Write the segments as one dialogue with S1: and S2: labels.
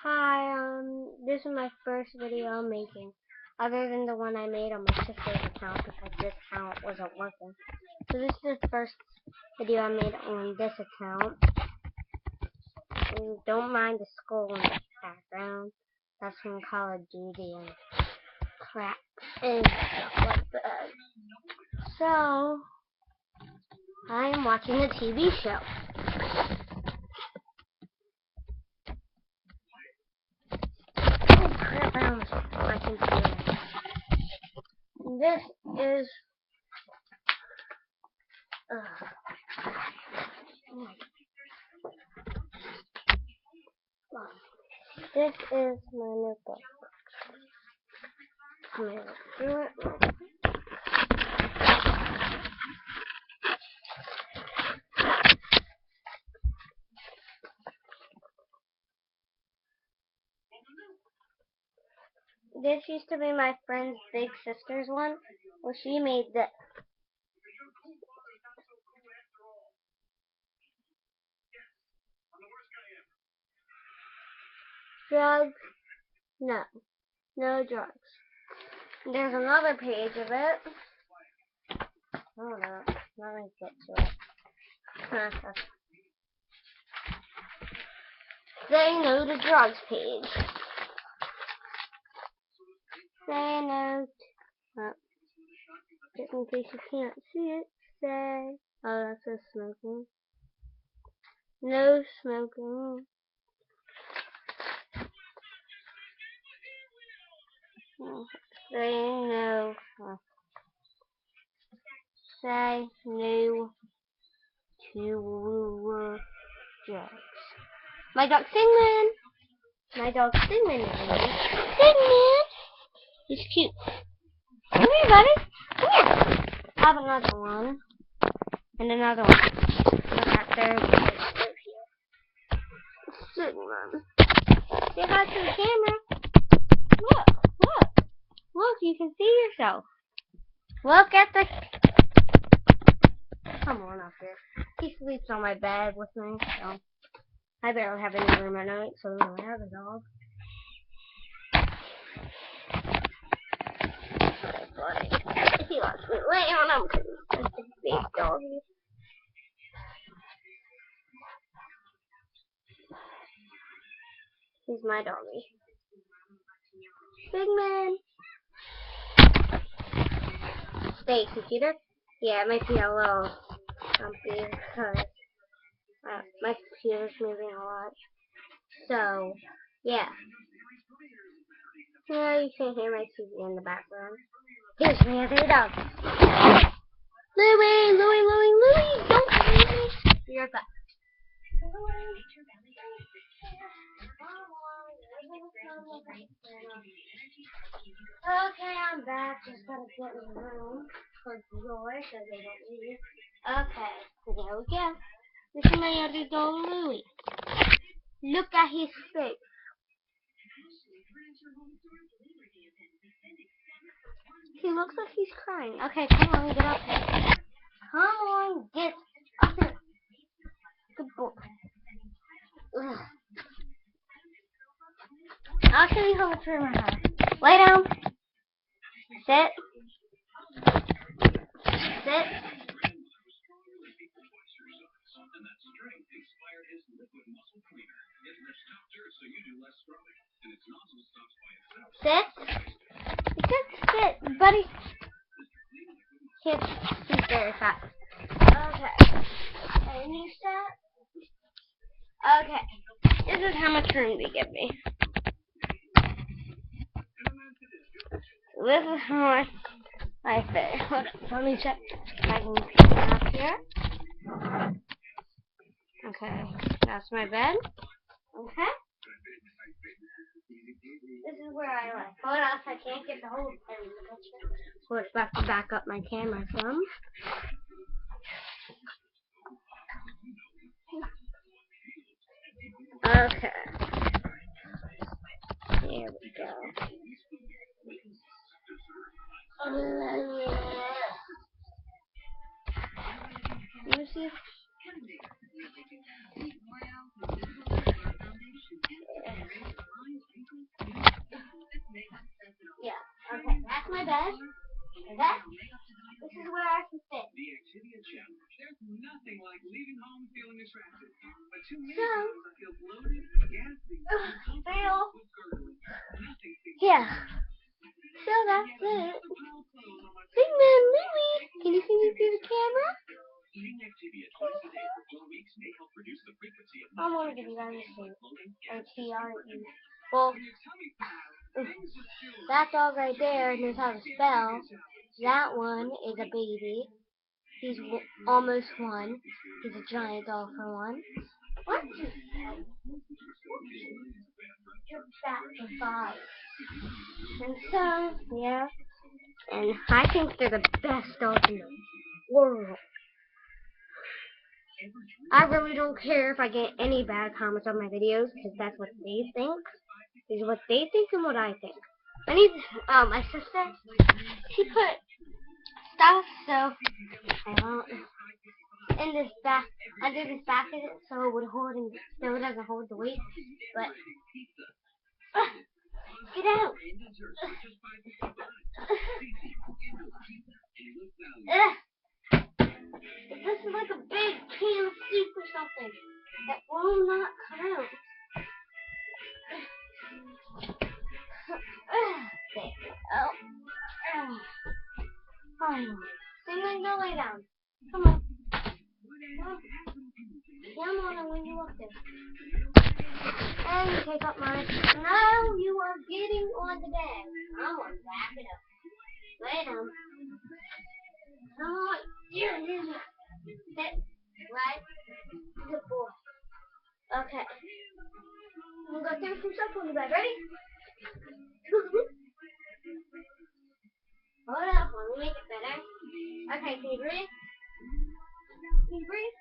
S1: Hi, this is my first video I'm making, other than the one I made on my sister's account because this account wasn't working. So this is the first video I made on this account. And don't mind the skull in the background. That's from Call of Duty and crap and stuff like that. So, I am watching a TV show. My computer. This is this is my notebook. I'm gonna do it. This used to be my friend's big sister's one. Well, she made this. Drugs? No. No drugs. There's another page of it. Hold up. Let me get to it. Say no to drugs page. Say no to, just in case you can't see it, say, oh, that says smoking. No smoking. Say no. Say no to drugs. My dog Singman. My dog Singman is in here. Singman! He's cute. Come here, buddy. Come here. I have another one. And another one. Look at there. Singman. Say hi to the camera. Look, look. Look, you can see yourself. Look at the... Come on up here. He sleeps on my bed with me, so... I barely have any room at night, so I have a dog. But he lets me lay on him because he's such a big doggy. He's my doggy. Big man. Stay, computer. Yeah, it might be a little jumpy because my computer's moving a lot. So, yeah. Yeah, you can hear my TV in the background. Here's my other dog. Louie, don't leave me. Be right back. Okay, I'm back. Just gotta get in the room for Joy so they don't leave. Okay, there we go. This is my other dog, Louie. Look at his face. He looks like he's crying. Okay, come on, get up here. Come on, get up here. Good boy. Ugh. I'll show you how much room I have. Lay down. Sit. Sit. Sit. Just sit, buddy. He's very fat. Okay. And you sit. Okay. This is how much room they give me. This is how much I fit. Let me check if I can pick it up here. Okay. That's my bed. Okay. This is where I live. Hold on, I can't get the whole thing. So it's back to back up my camera some. Okay. Here we go. Let me see. bed. And that, this is where I can fit. So, Bill. Yeah. So that's it. Sigmund, Louie, can you see me through the camera? I want to give you guys a suit. O-T-R-E. Well, that dog right there knows how to spell. That one is a baby. He's almost one. He's a giant dog for one. What? You're fat for five. And so, yeah. And I think they're the best dogs in the world. I really don't care if I get any bad comments on my videos, because that's what they think. This is what they think and what I think. My sister, she put stuff, so I won't, in this back, under this basket, so it would hold, and so it doesn't hold the weight, but, get out! This is like a big can of soup or something that will not come out. There we go. Fine. Sigmund, go lay down. Come on. Come on, I'm going you up there. And you take up mine. Now you are getting on the bed. I'm going to back it up. Lay down. Come on. Here. Sit. Right. Good boy. Okay. I'm going to go through some stuff on the bed. Ready? Hold up. Let me make it better. Okay, can you breathe? Can you breathe?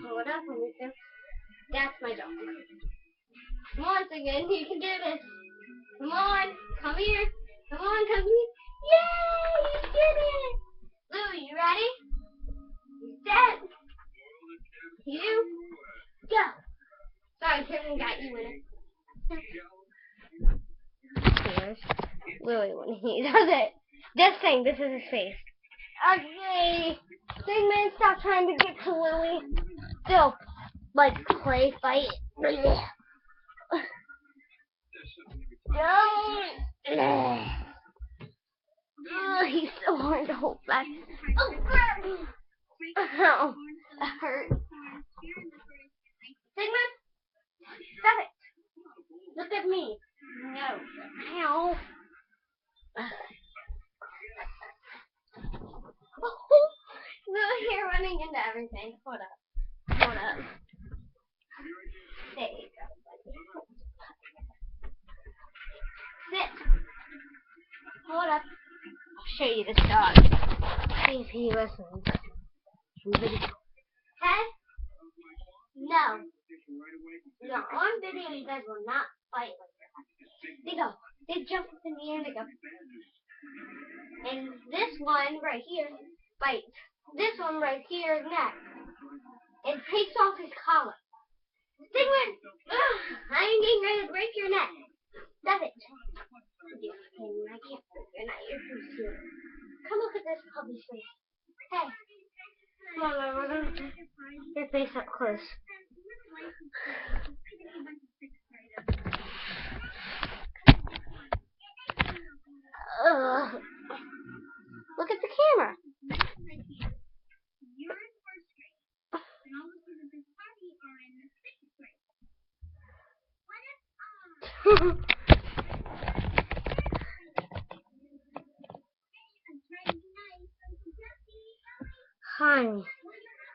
S1: Hold up. Let me see. That's my dog. Come on, Sigmund. You can do this. Come on. Come here. Come on, come here. Yay! You did it! Louie, you ready? He's dead. You go. Sorry, Sigmund got you in it. Here's Louie when he does it. This thing, this is his face. Okay. Sigmund, stop trying to get to Louie. Still, like, play fight. Don't. He's so hard to hold back. Oh, crap! Ow, that hurt. Sigmund, stop it. Look at me. No. Ow. The hair running into everything. Hold up. Hold up. There you go. Sit. Hold up. I'll show you this dog. See if he listens. Okay? No. No, on video you guys will not fight like that. They go. They jump up in the air and they go. And this one right here bites. This one right here is neck. It takes off his collar. Sigmund! I'm getting ready to break your neck. Stop it. I can't break your neck. You're too soon. Come look at this puppy's face. Hey. Come on, we're going to get your face up close. Look at the camera. Hi.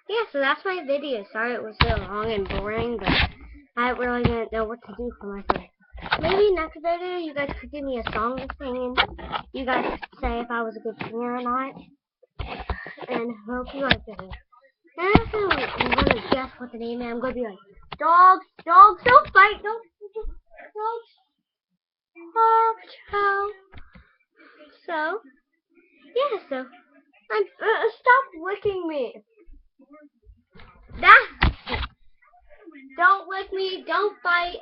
S1: Yeah, so that's my video. Sorry it was so long and boring, but I really didn't know what to do for my phone. Maybe next video you guys could give me a song to sing and you guys could say if I was a good singer or not. And hope you like it. And also, I'm going to guess what the name is. I'm going to be like, dogs, don't fight, dogs. So, yeah, so, stop licking me. Don't lick me, don't fight.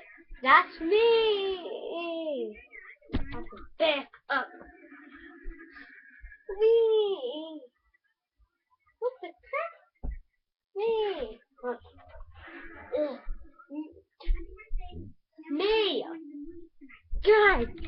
S1: subscribe.